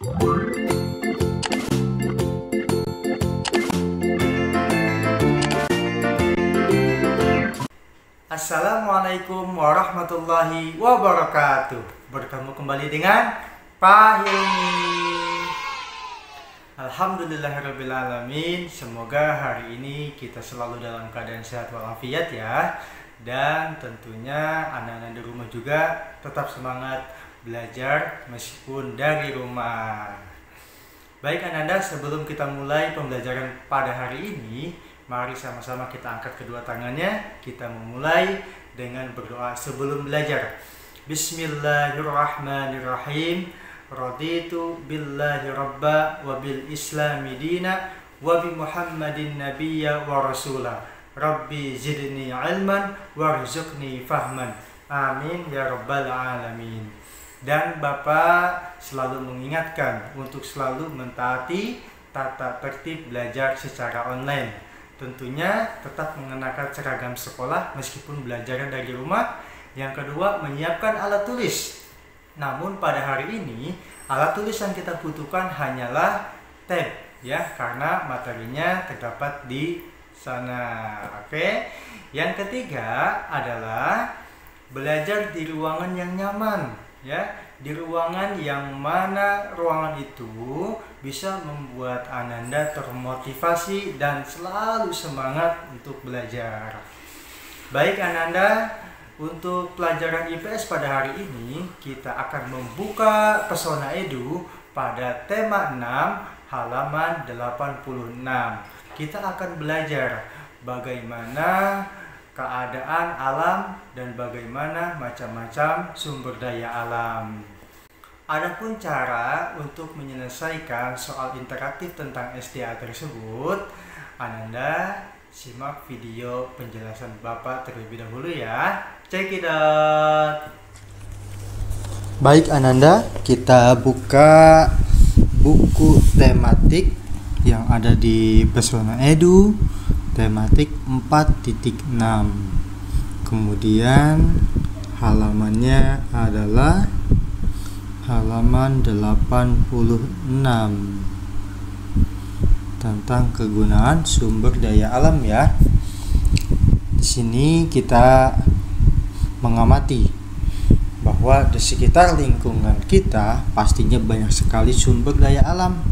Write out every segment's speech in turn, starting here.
Assalamualaikum warahmatullahi wabarakatuh. Bertemu kembali dengan Pak Hilmi. Alhamdulillahirrabbilalamin. Semoga hari ini kita selalu dalam keadaan sehat walafiat ya. Dan tentunya anak-anak di rumah juga tetap semangat belajar meskipun dari rumah. Baik anak-anak, sebelum kita mulai pembelajaran pada hari ini, mari sama-sama kita angkat kedua tangannya. Kita memulai dengan berdoa sebelum belajar. Bismillahirrahmanirrahim. Raditu billahi rabba wa bil islami dina wa bi Muhammadin nabiyya wa rasula. Rabbi zidni ilman warzuqni fahman. Amin ya rabbal alamin. Dan Bapak selalu mengingatkan untuk selalu mentaati tata tertib belajar secara online. Tentunya tetap mengenakan seragam sekolah meskipun belajarnya dari rumah. Yang kedua, menyiapkan alat tulis. Namun pada hari ini alat tulis yang kita butuhkan hanyalah tab ya, karena materinya terdapat di sana. Oke. Yang ketiga adalah belajar di ruangan yang nyaman ya, di ruangan yang mana ruangan itu bisa membuat Ananda termotivasi dan selalu semangat untuk belajar. Baik Ananda, untuk pelajaran IPS pada hari ini kita akan membuka Pesona Edu pada tema 6 halaman 86. Kita akan belajar bagaimana keadaan alam dan bagaimana macam-macam sumber daya alam. Adapun cara untuk menyelesaikan soal interaktif tentang SDA tersebut, Ananda simak video penjelasan Bapak terlebih dahulu ya. Check it out. Baik Ananda, kita buka buku tematik yang ada di Pesona Edu, tematik 4.6. Kemudian halamannya adalah halaman 86 tentang kegunaan sumber daya alam ya. Di sini kita mengamati bahwa di sekitar lingkungan kita pastinya banyak sekali sumber daya alam.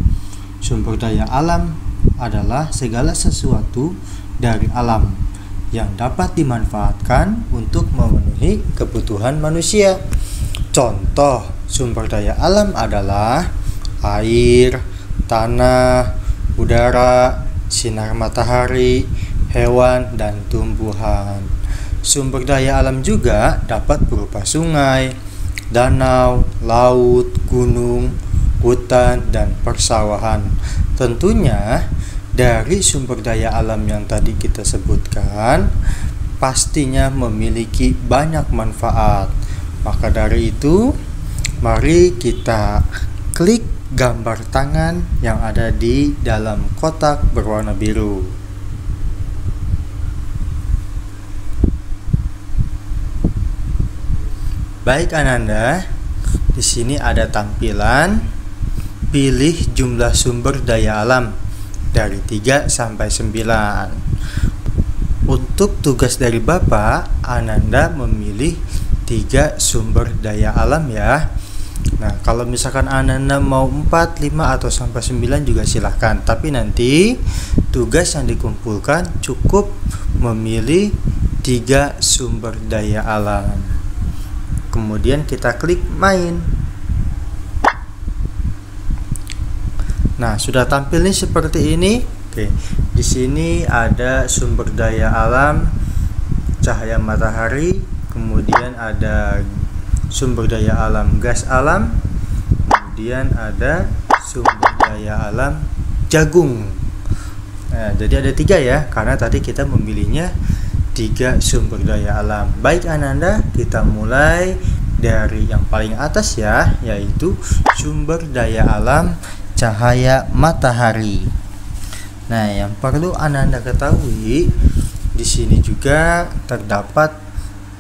Sumber daya alam adalah segala sesuatu dari alam yang dapat dimanfaatkan untuk memenuhi kebutuhan manusia. Contoh sumber daya alam adalah air, tanah, udara, sinar matahari, hewan, dan tumbuhan. Sumber daya alam juga dapat berupa sungai, danau, laut, gunung, hutan, dan persawahan. Tentunya dari sumber daya alam yang tadi kita sebutkan pastinya memiliki banyak manfaat. Maka dari itu, mari kita klik gambar tangan yang ada di dalam kotak berwarna biru. Baik Ananda, di sini ada tampilan pilih jumlah sumber daya alam dari 3 sampai 9. Untuk tugas dari Bapak, Ananda memilih 3 sumber daya alam ya. Nah, kalau misalkan Ananda mau 4, 5 atau sampai 9 juga silahkan. Tapi nanti tugas yang dikumpulkan cukup memilih 3 sumber daya alam. Kemudian kita klik main. Nah, sudah tampil nih seperti ini. Oke. Di sini ada sumber daya alam cahaya matahari, kemudian ada sumber daya alam gas alam, kemudian ada sumber daya alam jagung. Nah, jadi ada 3 ya, karena tadi kita memilihnya 3 sumber daya alam. Baik Ananda, kita mulai dari yang paling atas ya, yaitu sumber daya alam cahaya matahari. Nah, yang perlu Ananda ketahui, di sini juga terdapat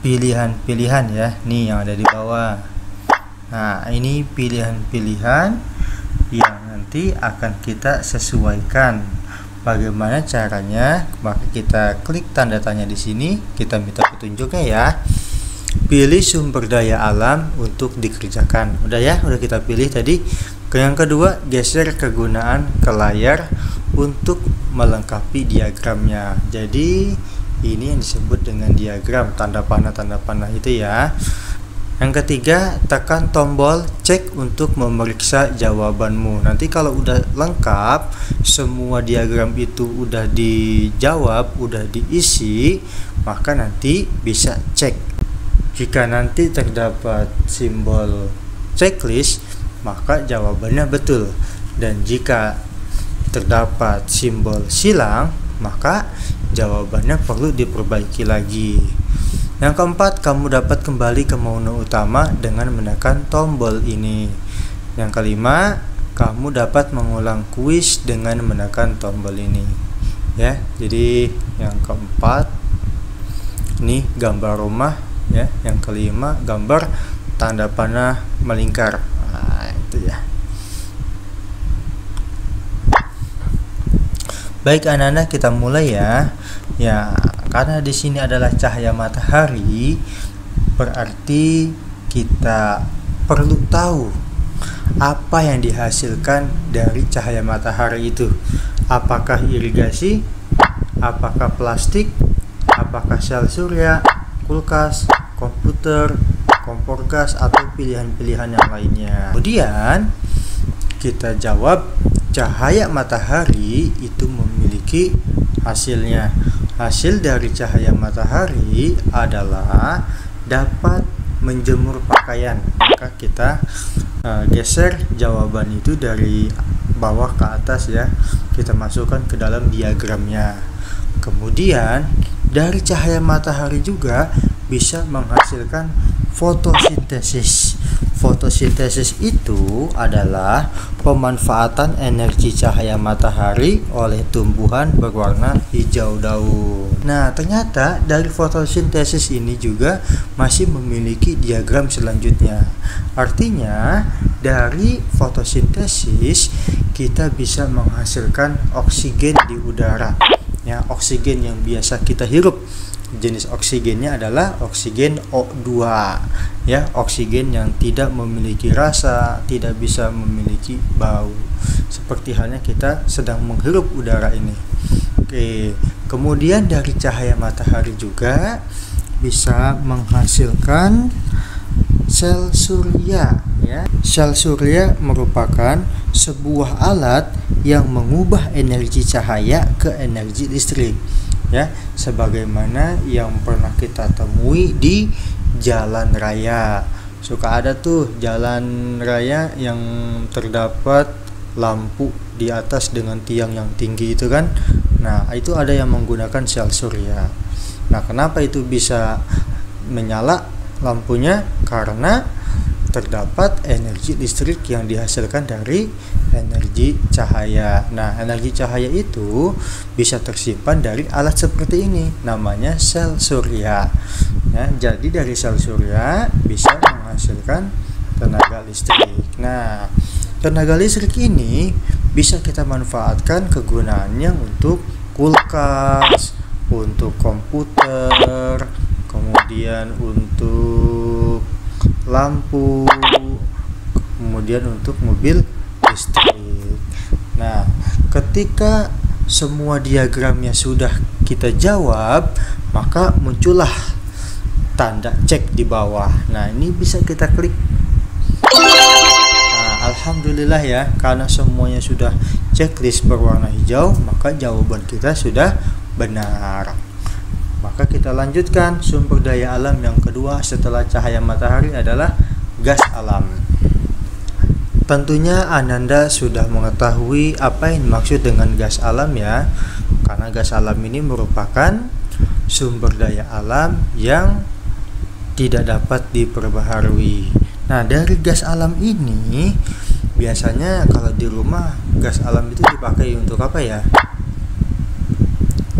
pilihan-pilihan ya. Nih yang ada di bawah. Nah, ini pilihan-pilihan yang nanti akan kita sesuaikan. Bagaimana caranya? Maka kita klik tanda tanya di sini, kita minta petunjuknya ya. Pilih sumber daya alam untuk dikerjakan. Udah ya, udah kita pilih tadi. Yang kedua, geser kegunaan ke layar untuk melengkapi diagramnya. Jadi ini yang disebut dengan diagram tanda panah itu ya. Yang ketiga, tekan tombol cek untuk memeriksa jawabanmu. Nanti kalau udah lengkap, semua diagram itu udah dijawab, udah diisi, maka nanti bisa cek. Jika nanti terdapat simbol checklist, maka jawabannya betul. Dan jika terdapat simbol silang, maka jawabannya perlu diperbaiki lagi. Yang keempat, kamu dapat kembali ke menu utama dengan menekan tombol ini. Yang kelima, kamu dapat mengulang kuis dengan menekan tombol ini. Ya, jadi yang keempat ini gambar rumah ya. Yang kelima, gambar tanda panah melingkar. Nah, itu ya. Baik anak-anak, kita mulai ya. Ya, karena di sini adalah cahaya matahari, berarti kita perlu tahu apa yang dihasilkan dari cahaya matahari itu. Apakah irigasi, apakah plastik, apakah sel surya, kulkas, komputer, kompor gas, atau pilihan-pilihan yang lainnya. Kemudian kita jawab, cahaya matahari itu memiliki hasilnya. Hasil dari cahaya matahari adalah dapat menjemur pakaian. Maka kita geser jawaban itu dari bawah ke atas ya. Kita masukkan ke dalam diagramnya. Kemudian dari cahaya matahari juga bisa menghasilkan fotosintesis. Fotosintesis itu adalah pemanfaatan energi cahaya matahari oleh tumbuhan berwarna hijau daun. Nah, ternyata dari fotosintesis ini juga masih memiliki diagram selanjutnya. Artinya, dari fotosintesis kita bisa menghasilkan oksigen di udara. Ya, oksigen yang biasa kita hirup. Jenis oksigennya adalah oksigen O2 ya, oksigen yang tidak memiliki rasa, tidak bisa memiliki bau, seperti halnya kita sedang menghirup udara ini. Oke, kemudian dari cahaya matahari juga bisa menghasilkan sel surya ya. Sel surya merupakan sebuah alat yang mengubah energi cahaya ke energi listrik ya, sebagaimana yang pernah kita temui di jalan raya. Suka ada tuh jalan raya yang terdapat lampu di atas dengan tiang yang tinggi itu kan. Nah, itu ada yang menggunakan sel surya. Nah, kenapa itu bisa menyala lampunya? Karena terdapat energi listrik yang dihasilkan dari energi cahaya. Nah, energi cahaya itu bisa tersimpan dari alat seperti ini, namanya sel surya. Ya, jadi dari sel surya bisa menghasilkan tenaga listrik. Nah, tenaga listrik ini bisa kita manfaatkan kegunaannya untuk kulkas, untuk komputer, kemudian untuk lampu, kemudian untuk mobil listrik. Nah, ketika semua diagramnya sudah kita jawab, maka muncullah tanda cek di bawah. Nah, ini bisa kita klik. Nah, alhamdulillah ya, karena semuanya sudah checklist berwarna hijau, maka jawaban kita sudah benar. Maka kita lanjutkan, sumber daya alam yang kedua setelah cahaya matahari adalah gas alam. Tentunya Ananda sudah mengetahui apa yang dimaksud dengan gas alam ya, karena gas alam ini merupakan sumber daya alam yang tidak dapat diperbaharui. Nah, dari gas alam ini biasanya kalau di rumah gas alam itu dipakai untuk apa ya?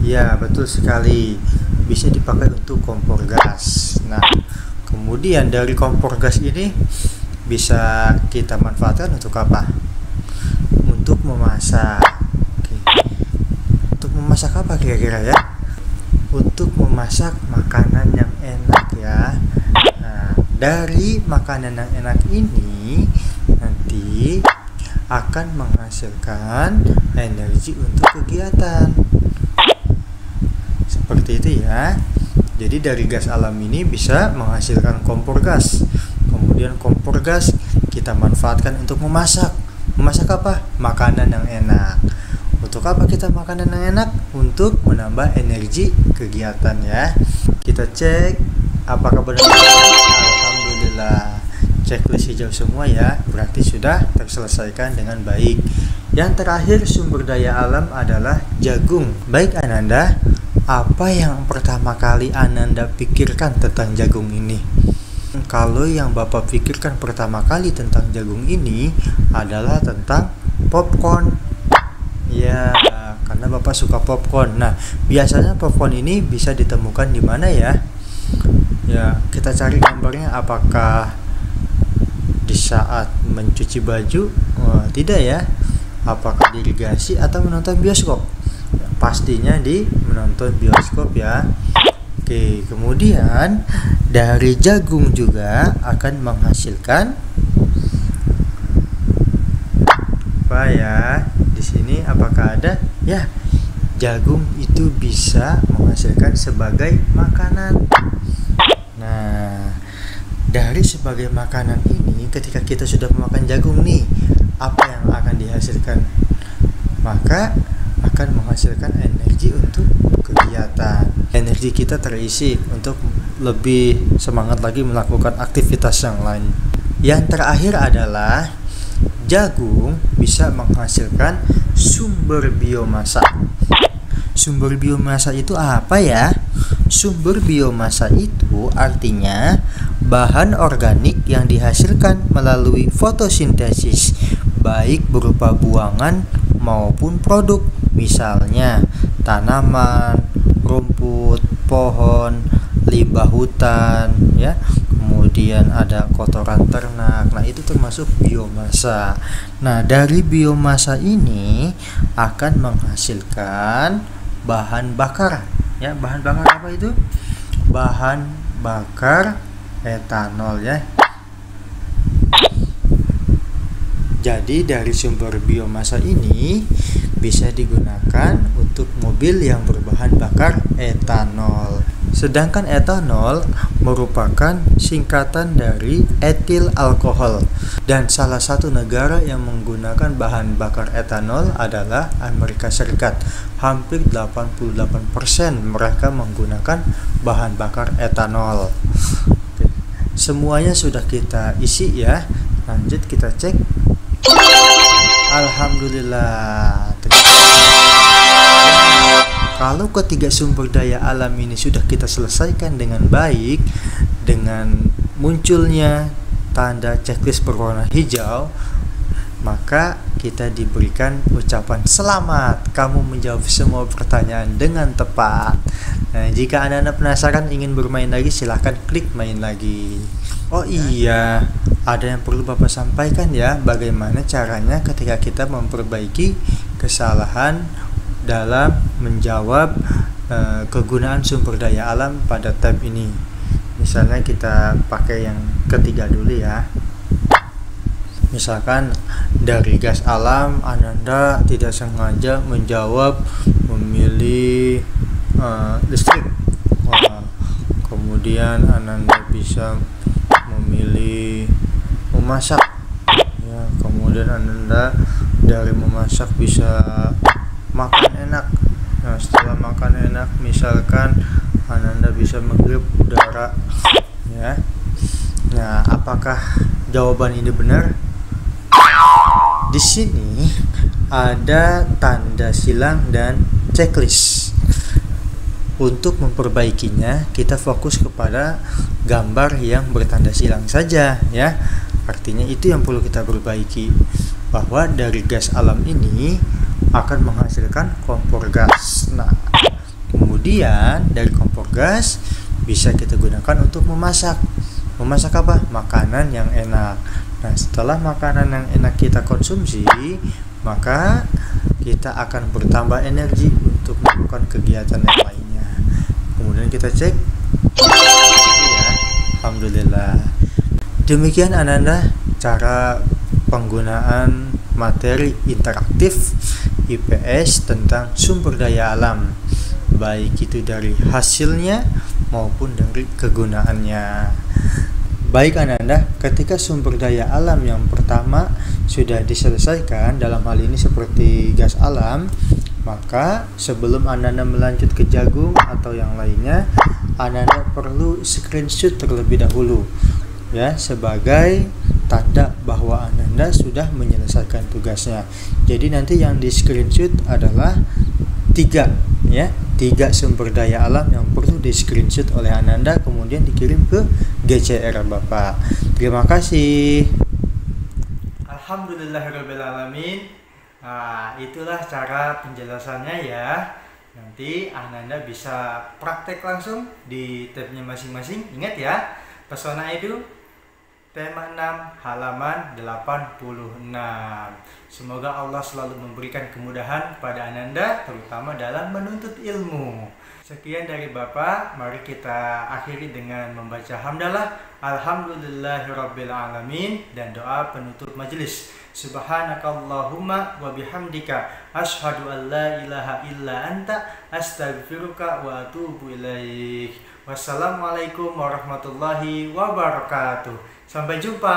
Ya, betul sekali, bisa dipakai untuk kompor gas. Nah, kemudian dari kompor gas ini bisa kita manfaatkan untuk apa? untuk memasak. Oke. Untuk memasak apa kira-kira ya? Untuk memasak makanan yang enak ya. Nah, dari makanan yang enak ini nanti akan menghasilkan energi untuk kegiatan. Seperti itu ya. Jadi dari gas alam ini bisa menghasilkan kompor gas. Kemudian kompor gas kita manfaatkan untuk memasak. Memasak apa? Makanan yang enak. Untuk apa kita makanan yang enak? Untuk menambah energi kegiatan ya. Kita cek apakah benar. Alhamdulillah. Checklist hijau semua ya. Berarti sudah terselesaikan dengan baik. Yang terakhir sumber daya alam adalah jagung. Baik Ananda, apa yang pertama kali Ananda pikirkan tentang jagung ini? Kalau yang Bapak pikirkan pertama kali tentang jagung ini adalah tentang popcorn. Ya, karena Bapak suka popcorn. Nah, biasanya popcorn ini bisa ditemukan di mana ya? Ya, kita cari gambarnya. Apakah di saat mencuci baju? Oh, tidak ya. Apakah di irigasi atau menonton bioskop? Pastinya di menonton bioskop ya. Oke, kemudian dari jagung juga akan menghasilkan apa ya? Di sini apakah ada? Ya, jagung itu bisa menghasilkan sebagai makanan. Nah, dari sebagai makanan ini ketika kita sudah memakan jagung nih, apa yang akan dihasilkan? Maka akan menghasilkan energi untuk kegiatan. Energi kita terisi untuk lebih semangat lagi melakukan aktivitas yang lain. Yang terakhir adalah jagung bisa menghasilkan sumber biomasa. Sumber biomasa itu apa ya? Sumber biomasa itu artinya bahan organik yang dihasilkan melalui fotosintesis, baik berupa buangan maupun produk. Misalnya tanaman, rumput, pohon, limbah hutan ya. Kemudian ada kotoran ternak. Nah, itu termasuk biomasa. Nah, dari biomasa ini akan menghasilkan bahan bakar. Ya, bahan bakar apa itu? Bahan bakar etanol ya. Jadi dari sumber biomasa ini bisa digunakan untuk mobil yang berbahan bakar etanol. Sedangkan etanol merupakan singkatan dari etil alkohol. Dan salah satu negara yang menggunakan bahan bakar etanol adalah Amerika Serikat. Hampir 88% mereka menggunakan bahan bakar etanol. Oke. Semuanya sudah kita isi ya. Lanjut kita cek. Alhamdulillah. Kalau ketiga sumber daya alam ini sudah kita selesaikan dengan baik, dengan munculnya tanda checklist berwarna hijau, maka kita diberikan ucapan selamat, kamu menjawab semua pertanyaan dengan tepat. Nah, jika Anda penasaran ingin bermain lagi, silahkan klik main lagi. Oh iya, ada yang perlu Bapak sampaikan ya, bagaimana caranya ketika kita memperbaiki kesalahan dalam menjawab kegunaan sumber daya alam pada tab ini. Misalnya kita pakai yang ketiga dulu ya. Misalkan dari gas alam, Ananda tidak sengaja menjawab memilih listrik. Kemudian Ananda bisa memilih memasak ya. Kemudian Ananda dari memasak bisa makan enak. Nah, setelah makan enak misalkan Ananda bisa menghirup udara ya. Nah, apakah jawaban ini benar? Di sini ada tanda silang dan checklist. Untuk memperbaikinya, kita fokus kepada gambar yang bertanda silang saja ya. Artinya itu yang perlu kita perbaiki, bahwa dari gas alam ini akan menghasilkan kompor gas. Nah, kemudian dari kompor gas bisa kita gunakan untuk memasak. Memasak apa? Makanan yang enak. Nah, setelah makanan yang enak kita konsumsi, maka kita akan bertambah energi untuk melakukan kegiatan yang lainnya. Kemudian kita cek, ya, alhamdulillah. Demikian Ananda cara penggunaan materi interaktif IPS tentang sumber daya alam, baik itu dari hasilnya maupun dari kegunaannya. Baik Ananda, ketika sumber daya alam yang pertama sudah diselesaikan, dalam hal ini seperti gas alam, maka sebelum Ananda melanjut ke jagung atau yang lainnya, Ananda perlu screenshot terlebih dahulu, ya, sebagai tanda bahwa Ananda sudah menyelesaikan tugasnya. Jadi nanti yang di screenshot adalah 3 sumber daya alam yang perlu di screenshot oleh Ananda, kemudian dikirim ke GCR Bapak. Terima kasih. Alhamdulillahirrahmanirrahim. Nah, itulah cara penjelasannya ya. Nanti Ananda bisa praktek langsung di tabnya masing-masing. Ingat ya, Pesona Edu tema 6 halaman 86. Semoga Allah selalu memberikan kemudahan pada Ananda, terutama dalam menuntut ilmu. Sekian dari Bapak, mari kita akhiri dengan membaca hamdalah alhamdulillahirrabbilalamin dan doa penutup majelis. Subhanakallahumma wa bihamdika asyhadu an la ilaha illa anta astaghfiruka wa atubu ilaik. Wassalamualaikum warahmatullahi wabarakatuh. Sampai jumpa.